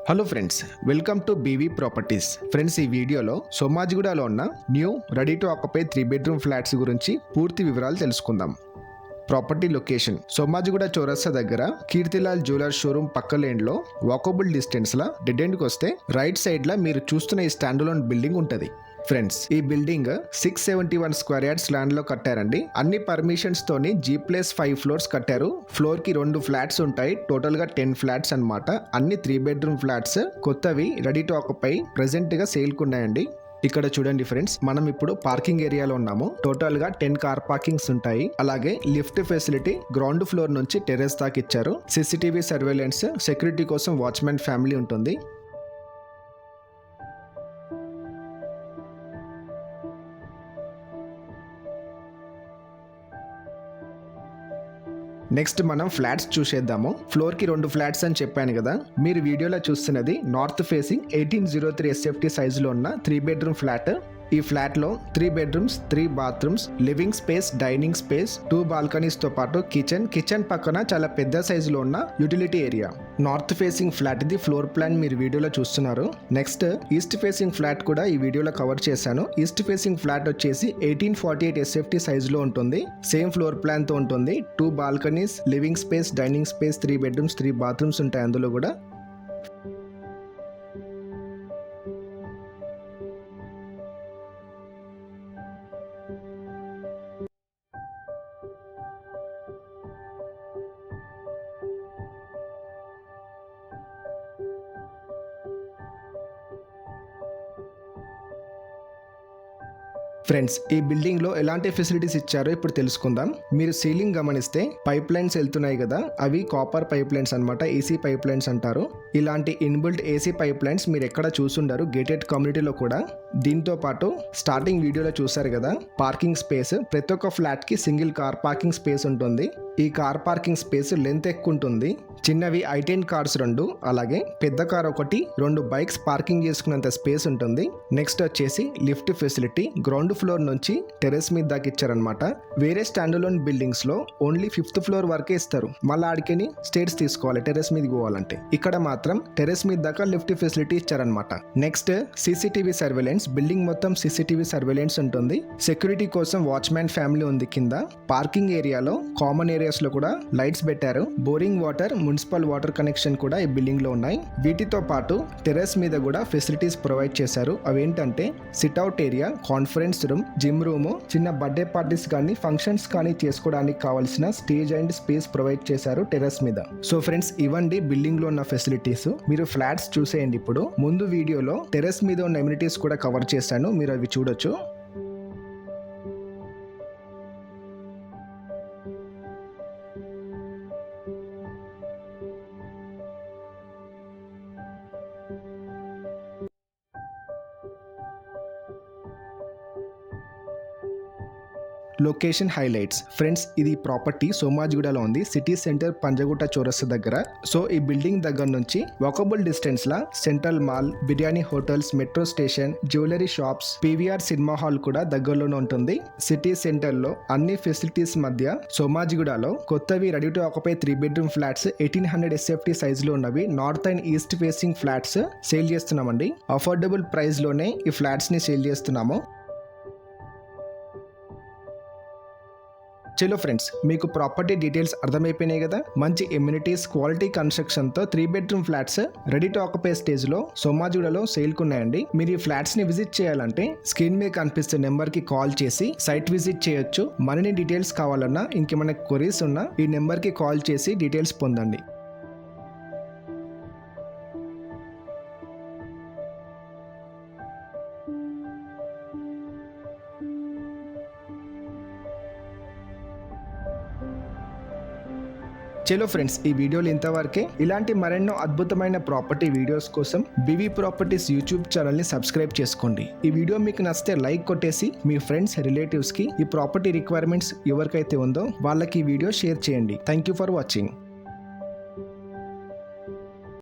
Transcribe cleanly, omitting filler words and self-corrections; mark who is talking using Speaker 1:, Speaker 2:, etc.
Speaker 1: Hello friends, welcome to BV properties. Friends, ఈ వీడియోలో సోమాజిగూడలో ఉన్న new ready to occupy 3 bedroom flats గురించి పూర్తి వివరాలు తెలుసుకుందాం. ప్రాపర్టీ లొకేషన్ సోమాజిగూడ చౌరస్తా దగ్గర కీర్తిలాల్ జ్యువెలర్స్ షోరూమ్ పక్క లేన్లో వాకబుల్ డిస్టెన్స్లో డెడ్ ఎండ్కి వస్తే రైట్ సైడ్లో మీరు చూస్తున్న ఈ స్టాండ్ బిల్డింగ్ ఉంటుంది. ఫ్రెండ్స్, ఈ బిల్డింగ్ 671 స్క్వేర్ యార్డ్స్ ల్యాండ్ లో కట్టారండి. అన్ని పర్మిషన్స్ తోని G+5 ఫ్లోర్స్ కట్టారు. ఫ్లోర్ కి 2 ఫ్లాట్స్ ఉంటాయి. టోటల్ గా 10 ఫ్లాట్స్ అన్నమాట. అన్ని 3 బెడ్రూమ్ ఫ్లాట్స్ కొత్తవి రెడీ టు ఆక్యుపై ప్రెసెంట్ గా సేల్ కు ఉన్నాయండి. ఇక్కడ చూడండి ఫ్రెండ్స్, మనం ఇప్పుడు పార్కింగ్ ఏరియాలో ఉన్నాము. టోటల్ గా 10 కార్ పార్కింగ్స్ ఉంటాయి. అలాగే లిఫ్ట్ ఫెసిలిటీ గ్రౌండ్ ఫ్లోర్ నుంచి టెర్రస్ దాకా ఇచ్చారు. CCTV సర్వేలెన్స్, సెక్యూరిటీ కోసం వాచ్మెన్ ఫ్యామిలీ ఉంటుంది. నెక్స్ట్ మనం ఫ్లాట్స్ చూసేద్దాము. ఫ్లోర్ కి 2 ఫ్లాట్స్ అని చెప్పాను కదా. మీరు వీడియోలో చూస్తున్నది నార్త్ ఫేసింగ్ 1803 SFT సైజులో ఉన్న 3 బెడ్రూమ్ ఫ్లాట్. ఈ ఫ్లాట్ లో 3 bedrooms, 3 bathrooms, living space, dining space, 2 balconies తో పాటు కిచెన్ పక్కన చాలా పెద్ద సైజులో ఉన్న utility area. North facing flat ఇది ఫ్లోర్ ప్లాన్ మీరు వీడియోలో చూస్తున్నారు. నెక్స్ట్ ఈస్ట్ ఫేసింగ్ ఫ్లాట్ కూడా ఈ వీడియోలో కవర్ చేశాను. ఈస్ట్ ఫేసింగ్ ఫ్లాట్ వచ్చేసి 1848 SFT సైజులో ఉంటుంది. సేమ్ ఫ్లోర్ ప్లాన్ తో ఉంటుంది. 2 balconies, living space, dining space, 3 bedrooms, 3 bathrooms ఉంటాయి అందులో కూడా. ఫ్రెండ్స్, ఈ బిల్డింగ్ లో ఎలాంటి ఫెసిలిటీస్ ఇచ్చారో ఇప్పుడు తెలుసుకుందాం. మీరు సీలింగ్ గమనిస్తే పైప్ లైన్స్ వెళ్తున్నాయి కదా, అవి కాపర్ పైప్ లైన్స్ అనమాట. ఏసీ పైప్ లైన్స్ అంటారు. ఇలాంటి ఇన్బిల్ట్ ఏసీ పైప్ లైన్స్ మీరు ఎక్కడ చూసుండరు గేటెడ్ కమ్యూనిటీలో కూడా. దీంతో పాటు స్టార్టింగ్ వీడియోలో చూసారు కదా, పార్కింగ్ స్పేస్. ప్రతి ఒక్క ఫ్లాట్ కి సింగిల్ కార్ పార్కింగ్ స్పేస్ ఉంటుంది. ఈ కార్ పార్కింగ్ స్పేస్ లెంత్ ఎక్కువ ఉంటుంది. చిన్నవి I10 కార్స్ 2, అలాగే పెద్ద కార్ 1, 2 బైక్స్ పార్కింగ్ చేసుకున్నంత స్పేస్ ఉంటుంది. నెక్స్ట్ వచ్చేసి లిఫ్ట్ ఫెసిలిటీ గ్రౌండ్ ఫ్లోర్ నుంచి టెర్రస్ మీద దాకా ఇచ్చారనమాట. వేరే స్టాండ్ అలోన్ బిల్డింగ్స్ లో ఓన్లీ 5th ఫ్లోర్ వరకే ఇస్తారు. మళ్ళీ ఆడికెని స్టేర్స్ తీసుకోవాలి టెర్రస్ మీద పోవాలంటే. ఇక్కడ మాత్రం టెర్రస్ మీద దాకా లిఫ్ట్ ఫెసిలిటీ ఇచ్చారనమాట. Next CCTV surveillance. బిల్డింగ్ మొత్తం CCTV సర్వేలెన్స్ ఉంటుంది. సెక్యూరిటీ కోసం వాచ్మ్యాన్ ఫ్యామిలీ ఉంది కింద. పార్కింగ్ ఏరియాలో కామన్ ఏరియాస్ లో కూడా లైట్స్ పెట్టారు. Boring water, municipal water connection కూడా ఈ బిల్డింగ్ లో ఉన్నాయి. వీటితో పాటు టెర్రస్ మీద కూడా ఫెసిలిటీస్ ప్రొవైడ్ చేశారు. అవేంటంటే sit-out area, conference room, gym room, చిన్న బర్త్డే పార్టీస్ కానీ ఫంక్షన్స్ కానీ చేసుకోవడానికి కావాల్సిన స్టేజ్ అండ్ స్పేస్ ప్రొవైడ్ చేశారు టెర్రస్ మీద. సో ఫ్రెండ్స్, ఇవ్వండి బిల్డింగ్ లో ఉన్న ఫెసిలిటీస్. మీరు ఫ్లాట్స్ చూసేయండి. ఇప్పుడు ముందు వీడియోలో టెర్రస్ మీద ఉన్న ఎమ్యూనిటీస్ కూడా కవర్ చేశాను, మీరు అవి చూడొచ్చు. Location highlights. ఫ్రెండ్స్, ఇది ప్రాపర్టీ సోమాజిగూడలో ఉంది. సిటీ సెంటర్ పంజగుట్ట చౌరస్తా దగ్గర. సో ఈ బిల్డింగ్ దగ్గర నుంచి వాకబుల్ డిస్టెన్స్ లా central mall, biryani hotels, metro station, jewellery shops, PVR cinema hall కూడా దగ్గరలోనే ఉంటుంది. సిటీ సెంటర్ లో అన్ని ఫెసిలిటీస్ మధ్య సోమాజిగూడలో కొత్తవి ready to occupy 3 bedroom flats 1800 SFT size లో ఉన్నవి north and east facing flats sale చేస్తున్నామండి. అఫోర్డబుల్ ప్రైస్ లోనే ఈ ఫ్లాట్స్ ని సేల్ చేస్తున్నాము. చలో ఫ్రెండ్స్, మీకు ప్రాపర్టీ డీటెయిల్స్ అర్థమైపోయినాయి కదా. మంచి ఎమ్యూనిటీస్, క్వాలిటీ కన్స్ట్రక్షన్ తో 3 bedroom flats ready to occupy stage లో సోమాజిగూడలో సేల్ కున్నాయండి. మీరు ఈ ఫ్లాట్స్ ని విజిట్ చేయాలంటే స్క్రీన్ మీద కనిపిస్తున్న నెంబర్ కి కాల్ చేసి సైట్ విజిట్ చేయొచ్చు. మరిన్ని డీటెయిల్స్ కావాలన్నా, ఇంకేమైనా క్వరీస్ ఉన్నా ఈ నెంబర్ కి కాల్ చేసి డీటెయిల్స్ పొందండి. చలో ఫ్రెండ్స్, ఈ వీడియోలు ఇంతవరకే. ఇలాంటి మరెన్నో అద్భుతమైన ప్రాపర్టీ వీడియోస్ కోసం బీవీ ప్రాపర్టీస్ యూట్యూబ్ ఛానల్ ని సబ్స్క్రైబ్ చేసుకోండి. ఈ వీడియో మీకు నచ్చితే లైక్ కొట్టేసి మీ ఫ్రెండ్స్, రిలేటివ్స్ కి ఈ ప్రాపర్టీ రిక్వైర్మెంట్స్ ఎవరికైతే ఉందో వాళ్ళకి ఈ వీడియో షేర్ చేయండి. Thank you for watching.